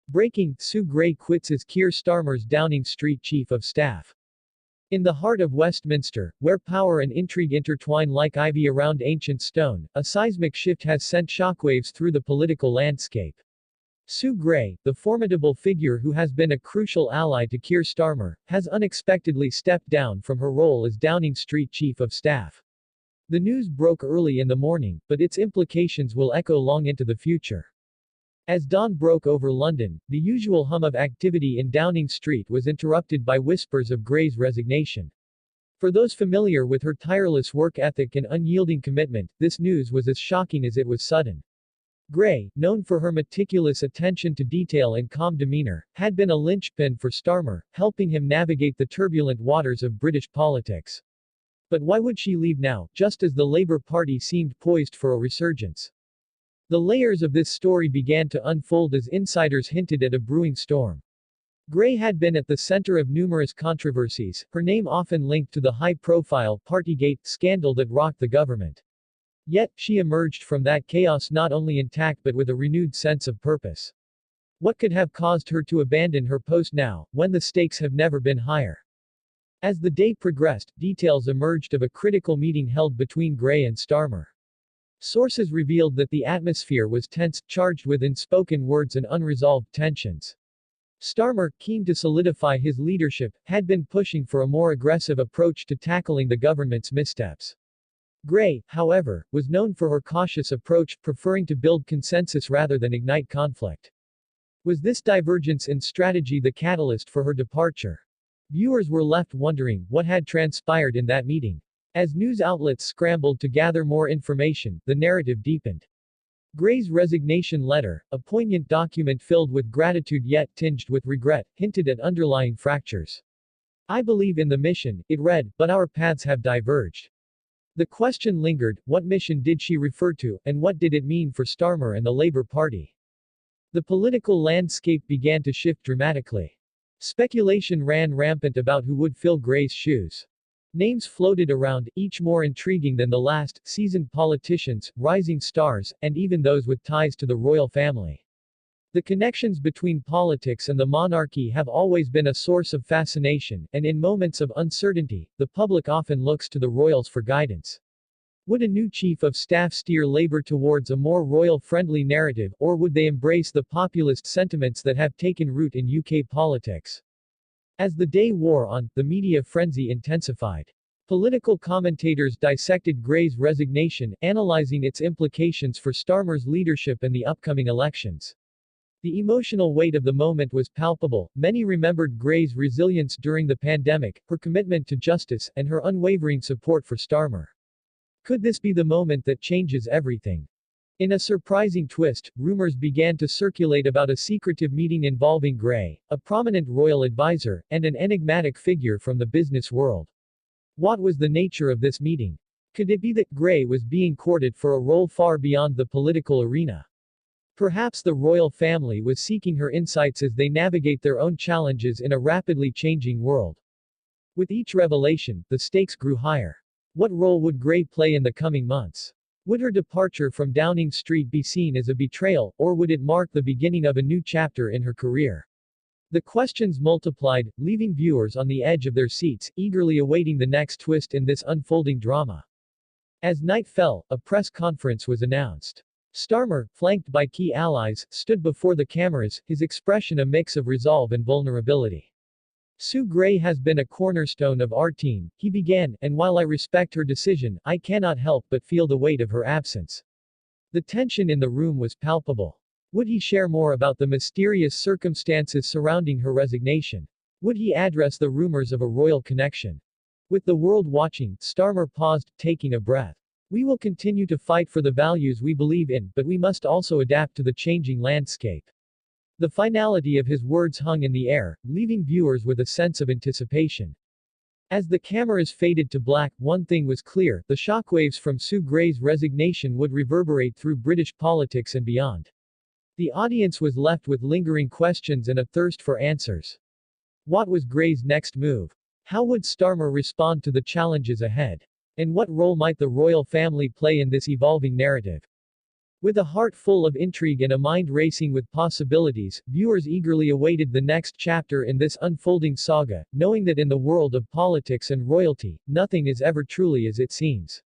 Breaking, Sue Gray quits as Keir Starmer's Downing Street Chief of Staff. In the heart of Westminster, where power and intrigue intertwine like ivy around ancient stone, a seismic shift has sent shockwaves through the political landscape. Sue Gray, the formidable figure who has been a crucial ally to Keir Starmer, has unexpectedly stepped down from her role as Downing Street Chief of Staff. The news broke early in the morning, but its implications will echo long into the future. As dawn broke over London, the usual hum of activity in Downing Street was interrupted by whispers of Gray's resignation. For those familiar with her tireless work ethic and unyielding commitment, this news was as shocking as it was sudden. Gray, known for her meticulous attention to detail and calm demeanor, had been a linchpin for Starmer, helping him navigate the turbulent waters of British politics. But why would she leave now, just as the Labour Party seemed poised for a resurgence? The layers of this story began to unfold as insiders hinted at a brewing storm. Gray had been at the center of numerous controversies, her name often linked to the high-profile Partygate scandal that rocked the government. Yet, she emerged from that chaos not only intact but with a renewed sense of purpose. What could have caused her to abandon her post now, when the stakes have never been higher? As the day progressed, details emerged of a critical meeting held between Gray and Starmer. Sources revealed that the atmosphere was tense, charged with unspoken words and unresolved tensions. Starmer, keen to solidify his leadership, had been pushing for a more aggressive approach to tackling the government's missteps. Gray, however, was known for her cautious approach, preferring to build consensus rather than ignite conflict. Was this divergence in strategy the catalyst for her departure? Viewers were left wondering what had transpired in that meeting. As news outlets scrambled to gather more information, the narrative deepened. Gray's resignation letter, a poignant document filled with gratitude yet tinged with regret, hinted at underlying fractures. "I believe in the mission," it read, "but our paths have diverged." The question lingered, what mission did she refer to, and what did it mean for Starmer and the Labour Party? The political landscape began to shift dramatically. Speculation ran rampant about who would fill Gray's shoes. Names floated around, each more intriguing than the last: seasoned politicians, rising stars, and even those with ties to the royal family. The connections between politics and the monarchy have always been a source of fascination, and in moments of uncertainty, the public often looks to the royals for guidance. Would a new chief of staff steer Labour towards a more royal-friendly narrative, or would they embrace the populist sentiments that have taken root in UK politics? As the day wore on, the media frenzy intensified. Political commentators dissected Gray's resignation, analyzing its implications for Starmer's leadership and the upcoming elections. The emotional weight of the moment was palpable. Many remembered Gray's resilience during the pandemic, her commitment to justice, and her unwavering support for Starmer. Could this be the moment that changes everything? In a surprising twist, rumors began to circulate about a secretive meeting involving Gray, a prominent royal advisor, and an enigmatic figure from the business world. What was the nature of this meeting? Could it be that Gray was being courted for a role far beyond the political arena? Perhaps the royal family was seeking her insights as they navigate their own challenges in a rapidly changing world. With each revelation, the stakes grew higher. What role would Gray play in the coming months? Would her departure from Downing Street be seen as a betrayal, or would it mark the beginning of a new chapter in her career? The questions multiplied, leaving viewers on the edge of their seats, eagerly awaiting the next twist in this unfolding drama. As night fell, a press conference was announced. Starmer, flanked by key allies, stood before the cameras, his expression a mix of resolve and vulnerability. "Sue Gray has been a cornerstone of our team," he began, "and while I respect her decision, I cannot help but feel the weight of her absence." The tension in the room was palpable. Would he share more about the mysterious circumstances surrounding her resignation? Would he address the rumors of a royal connection? With the world watching, Starmer paused, taking a breath. "We will continue to fight for the values we believe in, but we must also adapt to the changing landscape." The finality of his words hung in the air, leaving viewers with a sense of anticipation. As the cameras faded to black, one thing was clear: the shockwaves from Sue Gray's resignation would reverberate through British politics and beyond. The audience was left with lingering questions and a thirst for answers. What was Gray's next move? How would Starmer respond to the challenges ahead? And what role might the royal family play in this evolving narrative? With a heart full of intrigue and a mind racing with possibilities, viewers eagerly awaited the next chapter in this unfolding saga, knowing that in the world of politics and royalty, nothing is ever truly as it seems.